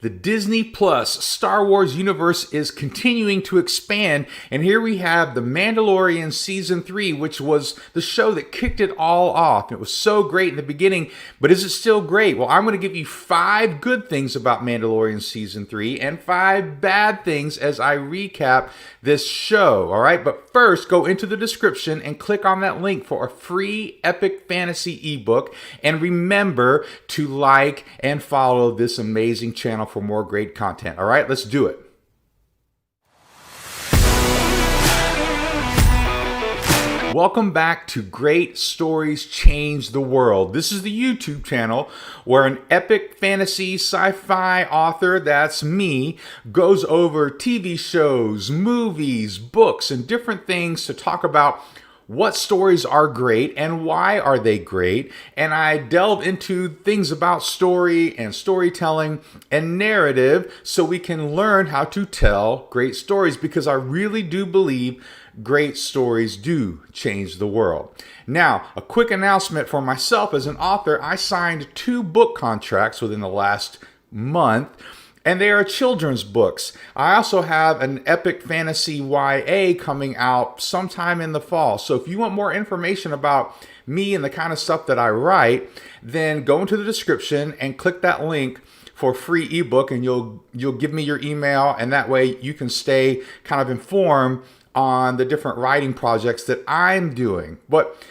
The Disney Plus Star Wars universe is continuing to expand, and here we have The Mandalorian Season 3, which was the show that kicked it all off. It was so great in the beginning, but is it still great? Well, I'm going to give you 5 good things about Mandalorian Season 3 and 5 bad things as I recap this show, all right? But first, go into the description and click on that link for a free epic fantasy ebook, and remember to like and follow this amazing channel for more great content. All right, let's do it. Welcome back to Great Stories Change the World. This is the YouTube channel where an epic fantasy sci-fi author, that's me, goes over TV shows, movies, books, and different things to talk about what stories are great and why are they great. And I delve into things about story and storytelling and narrative so we can learn how to tell great stories, because I really do believe great stories do change the world. Now, a quick announcement for myself as an author. I signed 2 book contracts within the last month, and they are children's books. I also have an epic fantasy YA coming out sometime in the fall. So if you want more information about me and the kind of stuff that I write, then go into the description and click that link for a free ebook, and you'll give me your email, and that way you can stay kind of informed on the different writing projects that I'm doing. But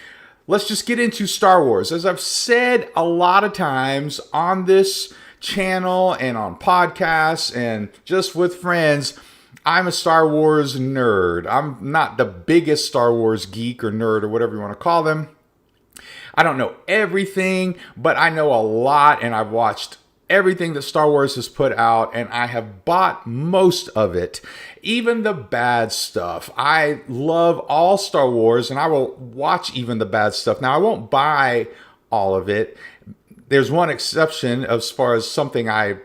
let's just get into Star Wars. As I've said a lot of times on this channel and on podcasts and just with friends, I'm a Star Wars nerd. I'm not the biggest Star Wars geek or nerd or whatever you want to call them. I don't know everything, but I know a lot, and I've watched everything that Star Wars has put out, and I have bought most of it, even the bad stuff. I love all Star Wars, and I will watch even the bad stuff. Now, I won't buy all of it. There's one exception as far as something I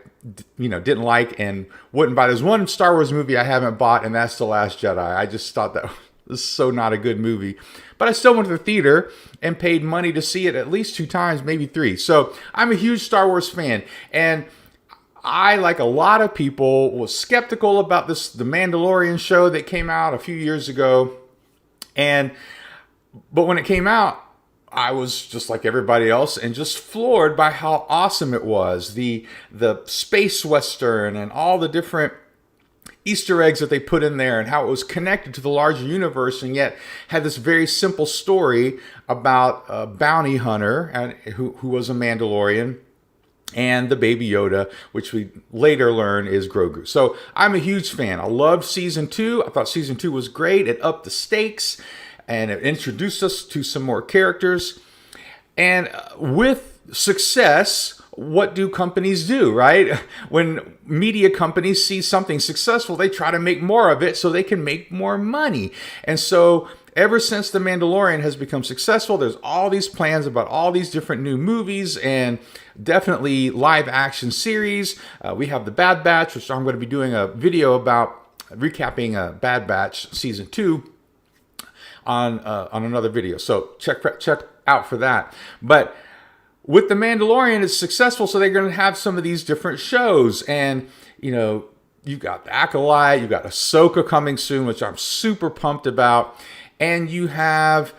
didn't like and wouldn't buy. There's one Star Wars movie I haven't bought, and that's The Last Jedi. I just thought that was so not a good movie. But I still went to the theater and paid money to see it at least 2 times, maybe 3. So I'm a huge Star Wars fan. And I, like a lot of people, was skeptical about the Mandalorian show that came out a few years ago. But when it came out, I was just like everybody else and just floored by how awesome it was. The space western and all the different Easter eggs that they put in there, and how it was connected to the larger universe, and yet had this very simple story about a bounty hunter and who was a Mandalorian, and the baby Yoda, which we later learn is Grogu. So I'm a huge fan. I loved Season 2. I thought Season 2 was great. It upped the stakes, and it introduced us to some more characters. And with success, what do companies do, right? When media companies see something successful, they try to make more of it so they can make more money. And so ever since The Mandalorian has become successful, there's all these plans about all these different new movies and definitely live action series. We have The Bad Batch, which I'm going to be doing a video about, recapping Bad Batch Season 2 on another video. So check out for that. But with The Mandalorian, it's successful, so they're going to have some of these different shows. And, you've got The Acolyte, you've got Ahsoka coming soon, which I'm super pumped about. And you had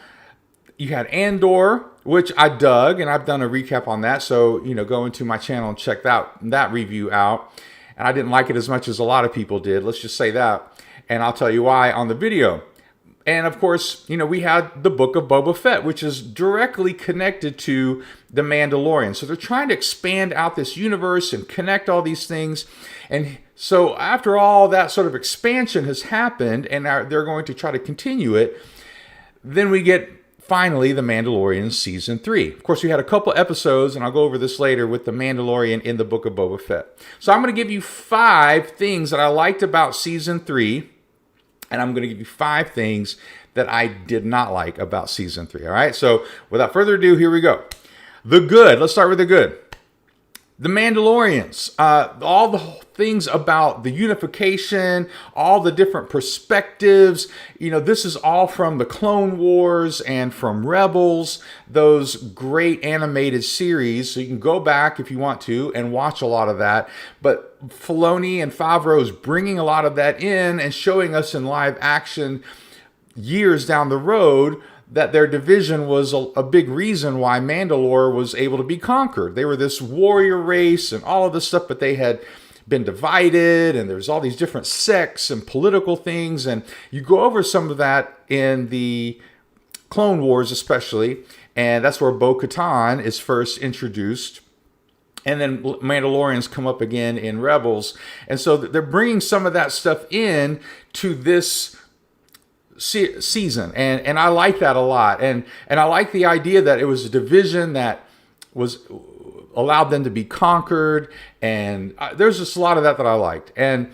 Andor, which I dug, and I've done a recap on that. So, go into my channel and check that review out. And I didn't like it as much as a lot of people did. Let's just say that. And I'll tell you why on the video. And of course, we had the Book of Boba Fett, which is directly connected to The Mandalorian. So they're trying to expand out this universe and connect all these things. And so after all that sort of expansion has happened, and they're going to try to continue it, then we get finally The Mandalorian Season 3. Of course, we had a couple episodes, and I'll go over this later, with The Mandalorian in the Book of Boba Fett. So I'm going to give you 5 things that I liked about Season 3. And I'm going to give you 5 things that I did not like about Season 3. All right. So without further ado, here we go. The good. Let's start with the good. The Mandalorians, all the things about the unification, all the different perspectives. This is all from the Clone Wars and from Rebels, those great animated series. So you can go back if you want to and watch a lot of that. But Filoni and Favreau's bringing a lot of that in and showing us in live action years down the road that their division was a big reason why Mandalore was able to be conquered. They were this warrior race and all of this stuff, but they had been divided, and there's all these different sects and political things, and you go over some of that in the Clone Wars especially, and that's where Bo-Katan is first introduced. And then Mandalorians come up again in Rebels. And so they're bringing some of that stuff in to this season, and I like that a lot, and I like the idea that it was a division that was allowed them to be conquered, and there's just a lot of that I liked, and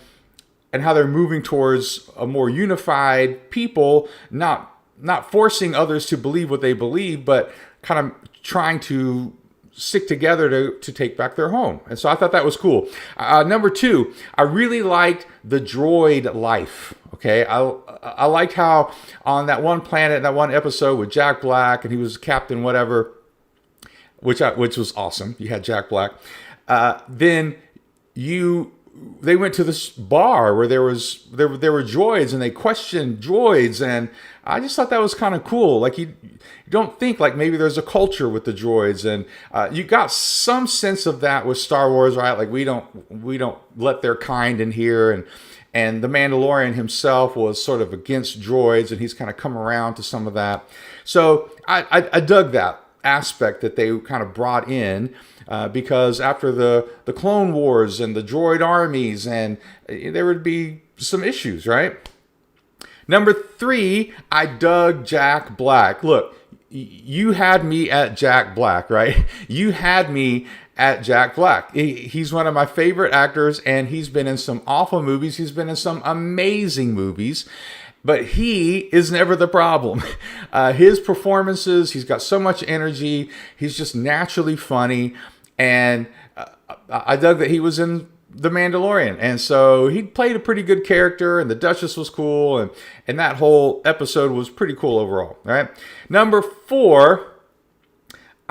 how they're moving towards a more unified people, not forcing others to believe what they believe, but kind of trying to stick together to take back their home. And so I thought that was cool. Number 2, I really liked the droid life. Okay, I liked how on that one planet, that one episode with Jack Black, and he was captain whatever, which was awesome. You had Jack Black. Then they went to this bar where there were droids, and they questioned droids, and I just thought that was kind of cool. Like you don't think like maybe there's a culture with the droids, and you got some sense of that with Star Wars, right? Like we don't let their kind in here, and the Mandalorian himself was sort of against droids, and he's kind of come around to some of that. So I dug that aspect that they kind of brought in, because after the Clone Wars and the droid armies, and there would be some issues, right? Number 3, I dug Jack Black. Look, you had me at Jack Black, right? You had me at Jack Black. He's one of my favorite actors, and he's been in some awful movies. He's been in some amazing movies, but he is never the problem. His performances, he's got so much energy. He's just naturally funny, and I dug that he was in The Mandalorian, and so he played a pretty good character, and the Duchess was cool, and that whole episode was pretty cool overall. All right, number 4,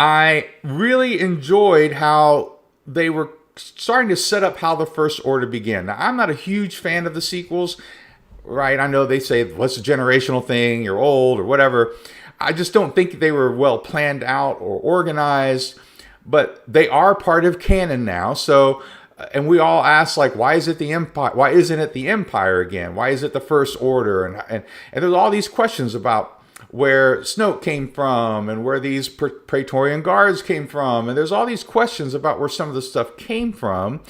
I really enjoyed how they were starting to set up how the First Order began. Now, I'm not a huge fan of the sequels, right? I know they say, what's a generational thing? You're old or whatever. I just don't think they were well planned out or organized, but they are part of canon now. So, and we all ask, like, why is it the Empire? Why isn't it the Empire again? Why is it the First Order? And there's all these questions about where Snoke came from and where these Praetorian Guards came from. And there's all these questions about where some of the stuff came from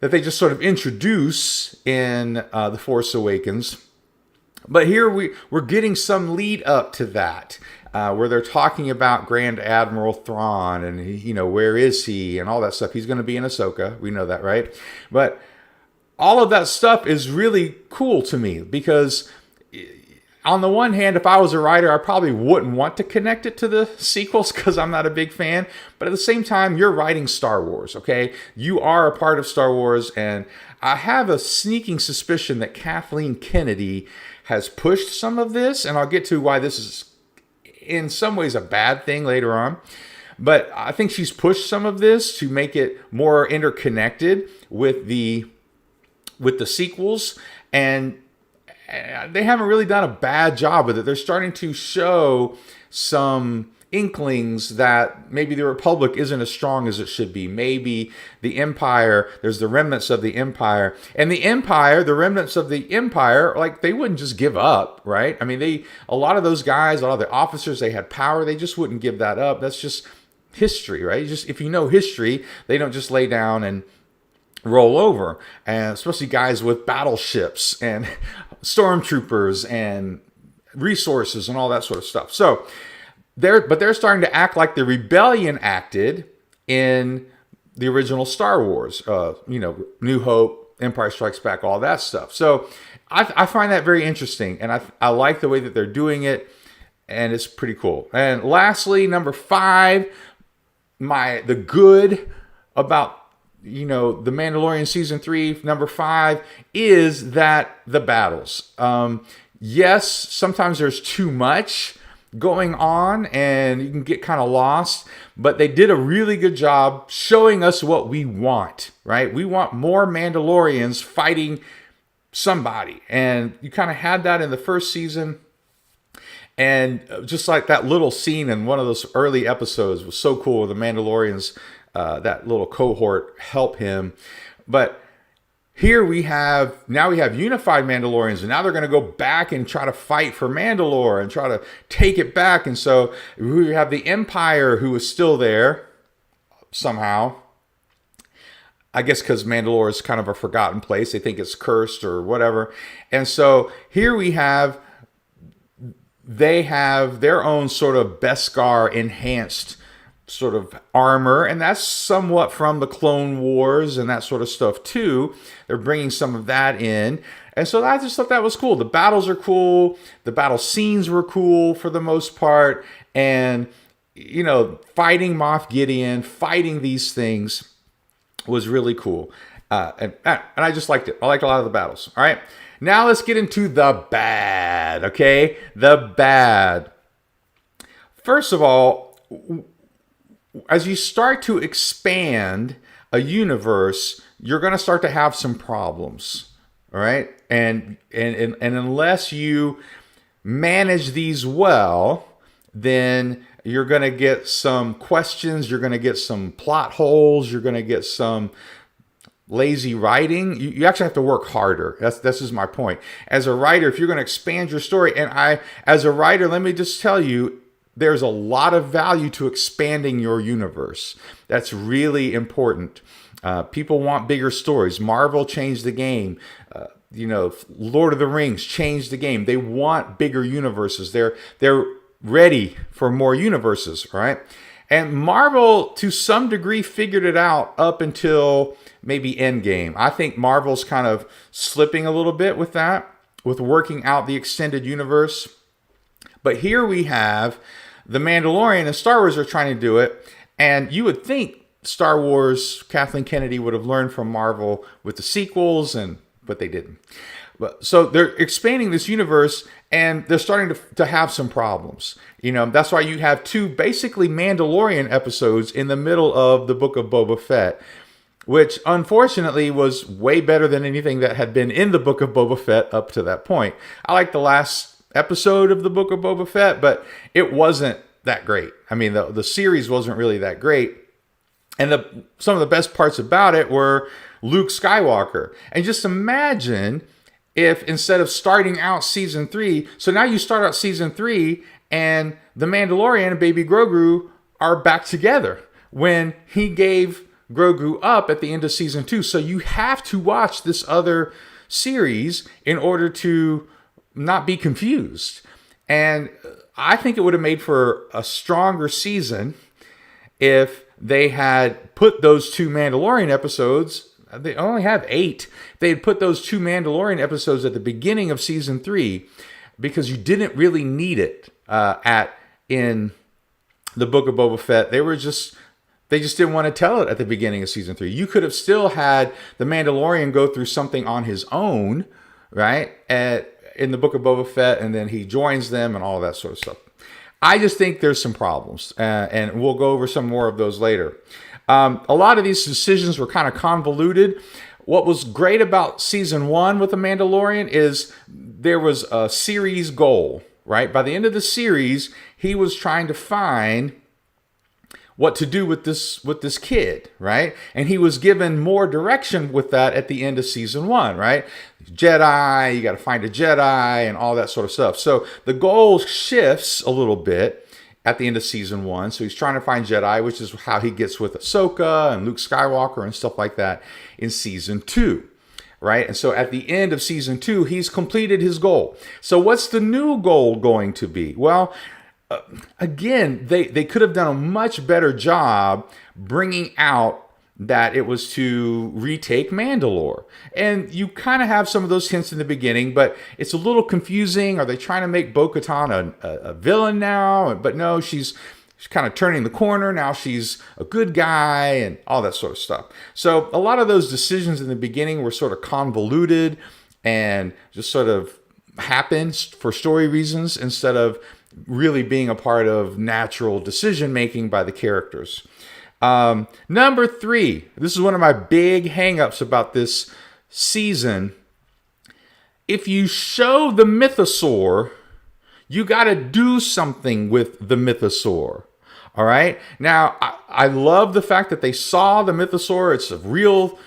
that they just sort of introduce in The Force Awakens. But here we're getting some lead up to that, where they're talking about Grand Admiral Thrawn and, where is he and all that stuff. He's going to be in Ahsoka. We know that, right? But all of that stuff is really cool to me because on the one hand, if I was a writer, I probably wouldn't want to connect it to the sequels because I'm not a big fan. But at the same time, you're writing Star Wars, okay? You are a part of Star Wars, and I have a sneaking suspicion that Kathleen Kennedy has pushed some of this, and I'll get to why this is in some ways a bad thing later on. But I think she's pushed some of this to make it more interconnected with the sequels, and they haven't really done a bad job with it. They're starting to show some inklings that maybe the Republic isn't as strong as it should be. Maybe the Empire, there's the remnants of the Empire. And the Empire, the remnants of the Empire, like, they wouldn't just give up, right? I mean, a lot of those guys, a lot of the officers, they had power. They just wouldn't give that up. That's just history, right? If you know history, they don't just lay down and roll over. And especially guys with battleships and stormtroopers and resources and all that sort of stuff. So they're starting to act like the rebellion acted in the original Star Wars, New Hope, Empire Strikes Back, all that stuff. So I find that very interesting, and I like the way that they're doing it, and it's pretty cool. And lastly, number 5, the good about The Mandalorian season 3, number 5, is that the battles. Yes, sometimes there's too much going on and you can get kind of lost, but they did a really good job showing us what we want, right? We want more Mandalorians fighting somebody, and you kind of had that in the first season. And just like that little scene in one of those early episodes was so cool. The Mandalorians, that little cohort, help him. But here we have unified Mandalorians, and now they're going to go back and try to fight for Mandalore and try to take it back. And so we have the Empire, who is still there somehow. I guess because Mandalore is kind of a forgotten place. They think it's cursed or whatever. And so here they have their own sort of Beskar enhanced sort of armor, and that's somewhat from the Clone Wars and that sort of stuff too. They're bringing some of that in, and so I just thought that was cool. The battles are cool. The battle scenes were cool for the most part, and fighting Moff Gideon, fighting these things was really cool, and I just liked it. I liked a lot of the battles. All right, now let's get into the bad. Okay, the bad. First of all, as you start to expand a universe, you're going to start to have some problems, all right? And unless you manage these well, then you're going to get some questions, you're going to get some plot holes, you're going to get some lazy writing. You actually have to work harder. This is my point. As a writer, if you're going to expand your story, as a writer, let me just tell you, there's a lot of value to expanding your universe. That's really important. People want bigger stories. Marvel changed the game. Lord of the Rings changed the game. They want bigger universes. They're ready for more universes, right? And Marvel, to some degree, figured it out up until maybe Endgame. I think Marvel's kind of slipping a little bit with that, with working out the extended universe. But here we have The Mandalorian, and Star Wars are trying to do it. And you would think Star Wars, Kathleen Kennedy would have learned from Marvel with the sequels, but they didn't. So they're expanding this universe, and they're starting to have some problems. That's why you have 2 basically Mandalorian episodes in the middle of the Book of Boba Fett, which unfortunately was way better than anything that had been in the Book of Boba Fett up to that point. I like the last episode of the Book of Boba Fett, but it wasn't that great. I mean, the series wasn't really that great. And some of the best parts about it were Luke Skywalker. And just imagine if instead of starting out season 3, so now you start out season 3 and the Mandalorian and Baby Grogu are back together when he gave Grogu up at the end of season 2. So you have to watch this other series in order to not be confused. And I think it would have made for a stronger season if they had put those 2 Mandalorian episodes. They only have 8. They had put those 2 Mandalorian episodes at the beginning of season 3 because you didn't really need it in the Book of Boba Fett. They just didn't want to tell it at the beginning of season 3. You could have still had the Mandalorian go through something on his own, right? In the Book of Boba Fett, and then he joins them and all that sort of stuff. I just think there's some problems, and we'll go over some more of those later. A lot of these decisions were kind of convoluted. What was great about season 1 with The Mandalorian is there was a series goal, right? By the end of the series, he was trying to find what to do with this kid, right? And he was given more direction with that at the end of season 1, right? Jedi, you got to find a Jedi and all that sort of stuff. So the goal shifts a little bit at the end of season 1. So he's trying to find Jedi, which is how he gets with Ahsoka and Luke Skywalker and stuff like that in season 2, right? And so at the end of season 2, he's completed his goal. So what's the new goal going to be? Well, again, they could have done a much better job bringing out that it was to retake Mandalore. And you kind of have some of those hints in the beginning, but it's a little confusing. Are they trying to make Bo-Katan a villain now? But no, she's she's kind of turning the corner. Now she's a good guy and all that sort of stuff. So a lot of those decisions in the beginning were sort of convoluted and just sort of happened for story reasons instead of really being a part of natural decision making by the characters. Number 3, this is one of my big hangups about this season. If you show the mythosaur, you got to do something with the mythosaur. All right. Now, I love the fact that they saw the mythosaur. It's a real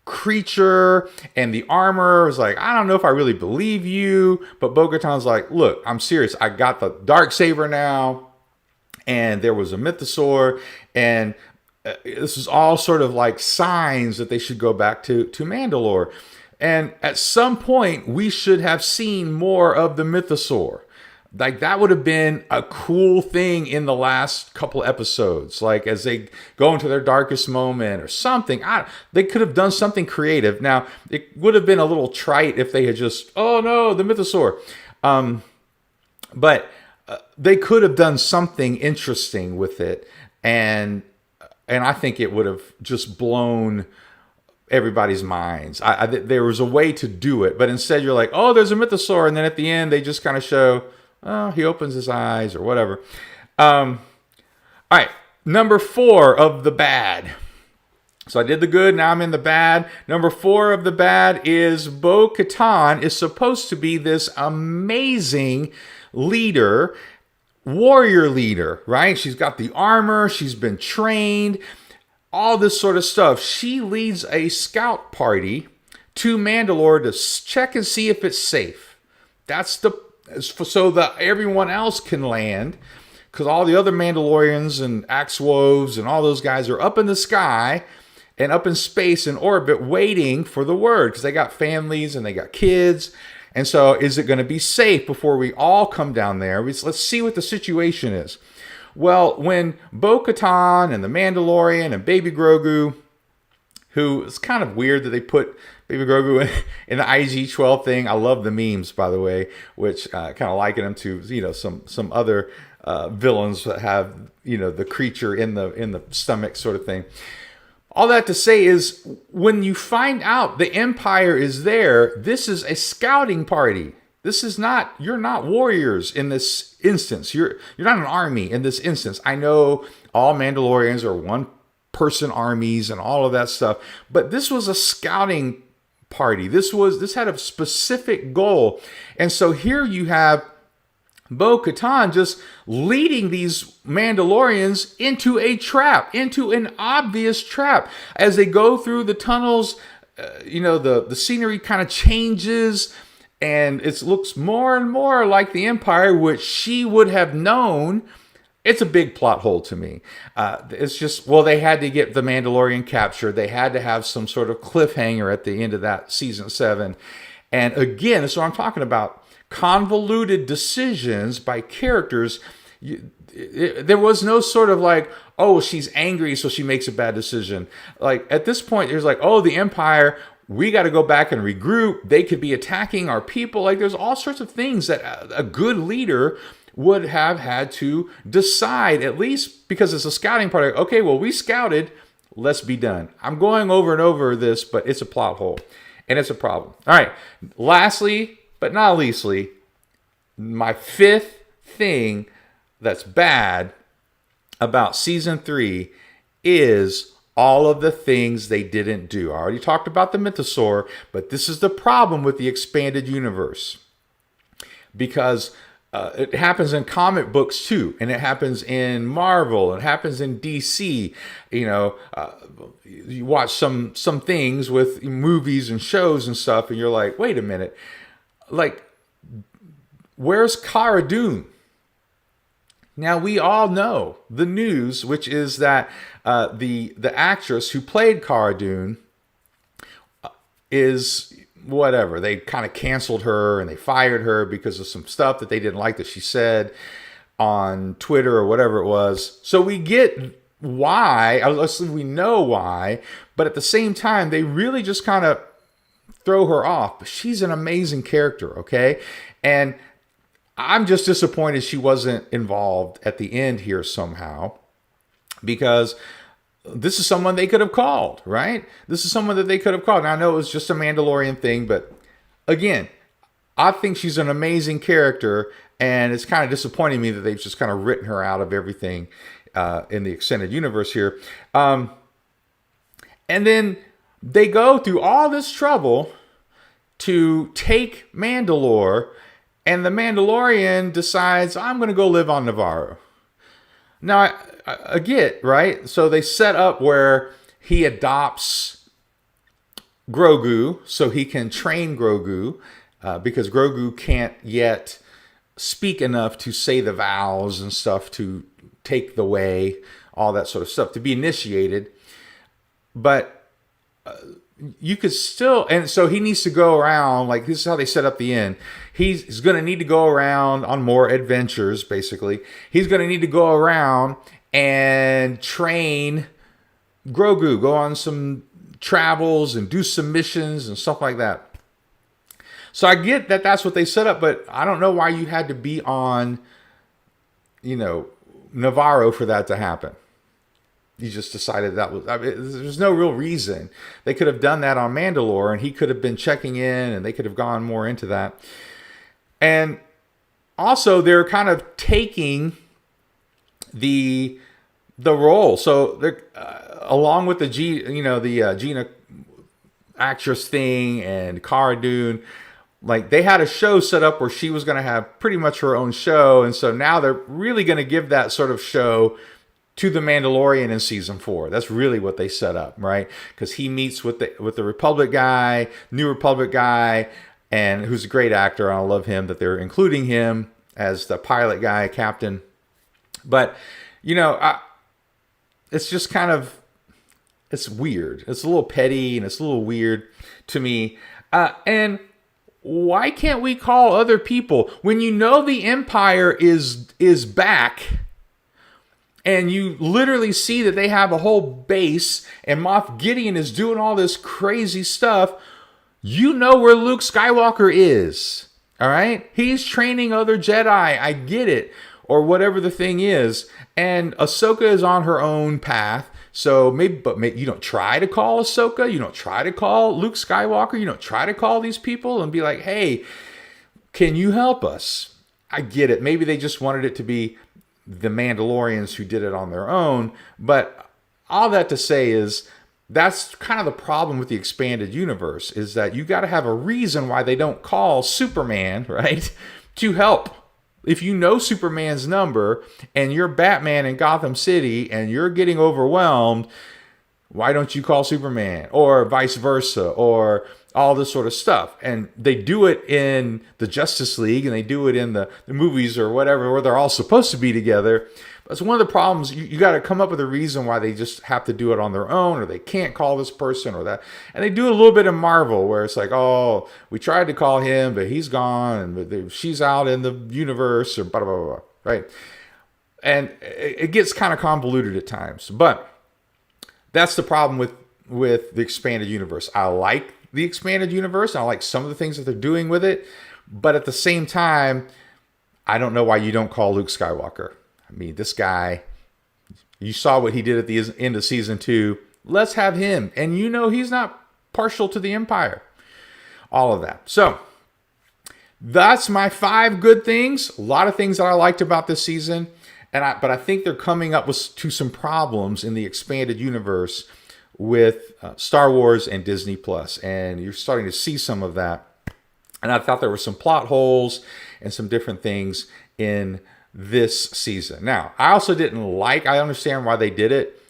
creature, and the armor is like, I don't know if I really believe you, but Bo-Katan's like, look, I'm serious. I got the Darksaber now, and there was a mythosaur, and this is all sort of like signs that they should go back to Mandalore. And at some point, we should have seen more of the mythosaur. Like, that would have been a cool thing in the last couple episodes. Like, as they go into their darkest moment or something. They could have done something creative. Now, it would have been a little trite if they had just, oh no, the mythosaur. But they could have done something interesting with it. And I think it would have just blown everybody's minds. There was a way to do it. But instead, you're like, oh, there's a mythosaur. And then at the end, they just kind of show, oh, he opens his eyes or whatever. All right, number 4 of the bad. So I did the good, now I'm in the bad. Number 4 of the bad is Bo-Katan is supposed to be this amazing leader, warrior leader, right? She's got the armor, she's been trained, all this sort of stuff. She leads a scout party to Mandalore to check and see if it's safe. That's so that everyone else can land, because all the other Mandalorians and Axwolves and all those guys are up in the sky and up in space in orbit waiting for the word, because they got families and they got kids. And so is it going to be safe before we all come down there? Let's see what the situation is. Well, when Bo-Katan and the Mandalorian and Baby Grogu, who it's kind of weird that they put Baby Grogu in the IG-12 thing. I love the memes, by the way, which kind of liken him to, some other villains that have, the creature in the stomach sort of thing. All that to say is, when you find out the Empire is there, this is a scouting party. You're not warriors in this instance. You're not an army in this instance. I know all Mandalorians are one-person armies and all of that stuff, but this was a scouting party. This had a specific goal. And so here you have Bo-Katan just leading these Mandalorians into a trap, into an obvious trap. As they go through the tunnels, the scenery kind of changes, and it looks more and more like the Empire, which she would have known. It's a big plot hole to me. It's just, they had to get the Mandalorian captured. They had to have some sort of cliffhanger at the end of that season 7. And again, that's what I'm talking about. Convoluted decisions by characters. There was no sort of like, oh, she's angry, so she makes a bad decision. Like, at this point, there's like, oh, the Empire, we got to go back and regroup. They could be attacking our people. Like, there's all sorts of things that a good leader would have had to decide, at least because it's a scouting party. Okay, well, we scouted. Let's be done. I'm going over and over this, but it's a plot hole, and it's a problem. All right. Lastly, but not leastly, my 5th thing that's bad about season 3 is all of the things they didn't do. I already talked about the mythosaur, but this is the problem with the expanded universe, because it happens in comic books too, and it happens in Marvel, it happens in DC. You watch some things with movies and shows and stuff, and you're like, wait a minute, like, where's Cara Dune? Now, we all know the news, which is that the actress who played Cara Dune is whatever. They kind of canceled her and they fired her because of some stuff that they didn't like that she said on Twitter or whatever it was. So we get why, we know why, but at the same time, they really just kind of throw her off. But she's an amazing character, okay? And I'm just disappointed she wasn't involved at the end here somehow, because this is someone they could have called, right? This is someone that they could have called. Now, I know it was just a Mandalorian thing, but again, I think she's an amazing character, and it's kind of disappointing me that they've just kind of written her out of everything in the extended universe here. And then they go through all this trouble to take Mandalore, and the Mandalorian decides, I'm going to go live on Navarro. Now, I get, right? So they set up where he adopts Grogu so he can train Grogu, because Grogu can't yet speak enough to say the vows and stuff, to take the way, all that sort of stuff, to be initiated. But you could still, and so he needs to go around, like this is how they set up the end. He's going to need to go around on more adventures, basically. He's going to need to go around and train Grogu, go on some travels and do some missions and stuff like that. So I get that that's what they set up, but I don't know why you had to be on, Navarro for that to happen. You just decided that was, there's no real reason. They could have done that on Mandalore, and he could have been checking in, and they could have gone more into that. And also, they're kind of taking the role. So they're along with the Gina actress thing and Cara Dune, like they had a show set up where she was going to have pretty much her own show, and so now they're really going to give that sort of show to the Mandalorian in season 4. That's really what they set up, right? Because he meets with the Republic guy, New Republic guy, and who's a great actor. I love him that they're including him as the pilot guy, captain. But it's just kind of, it's weird. It's a little petty and it's a little weird to me. And why can't we call other people when the Empire is back? And you literally see that they have a whole base, and Moff Gideon is doing all this crazy stuff. You know where Luke Skywalker is, all right? He's training other Jedi. I get it, or whatever the thing is. And Ahsoka is on her own path. So maybe you don't try to call Ahsoka. You don't try to call Luke Skywalker. You don't try to call these people and be like, hey, can you help us? I get it. Maybe they just wanted it to be the Mandalorians who did it on their own. But all that to say is that's kind of the problem with the expanded universe, is that you got to have a reason why they don't call Superman, right, to help. If you know Superman's number and you're Batman in Gotham City and you're getting overwhelmed, why don't you call Superman? Or vice versa, or all this sort of stuff. And they do it in the Justice League, and they do it in the movies or whatever, where they're all supposed to be together. That's one of the problems. You got to come up with a reason why they just have to do it on their own, or they can't call this person or that. And they do a little bit in Marvel, where it's like, oh, we tried to call him, but he's gone, and she's out in the universe, or blah, blah, blah, blah, right? And it gets kind of convoluted at times. But that's the problem with the expanded universe. I like the expanded universe, and I like some of the things that they're doing with it. But at the same time, I don't know why you don't call Luke Skywalker. I mean, this guy, you saw what he did at the end of season 2. Let's have him. And he's not partial to the Empire. All of that. So, that's my 5 good things. A lot of things that I liked about this season. But I think they're coming up to some problems in the expanded universe with Star Wars and Disney Plus. And you're starting to see some of that. And I thought there were some plot holes and some different things in this season. Now, I also I understand why they did it,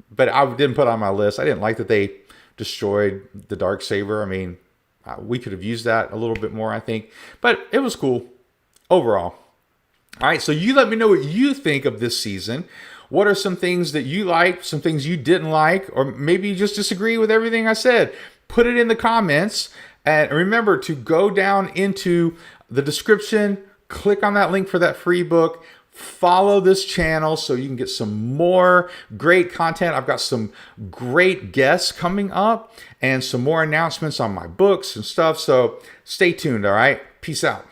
but I didn't put it on my list. I didn't like that they destroyed the Darksaber. I mean, we could have used that a little bit more, I think, but it was cool overall. All right, so you let me know what you think of this season. What are some things that you liked, some things you didn't like, or maybe you just disagree with everything I said? Put it in the comments, and remember to go down into the description, click on that link for that free book. Follow this channel so you can get some more great content. I've got some great guests coming up and some more announcements on my books and stuff. So stay tuned, all right? Peace out.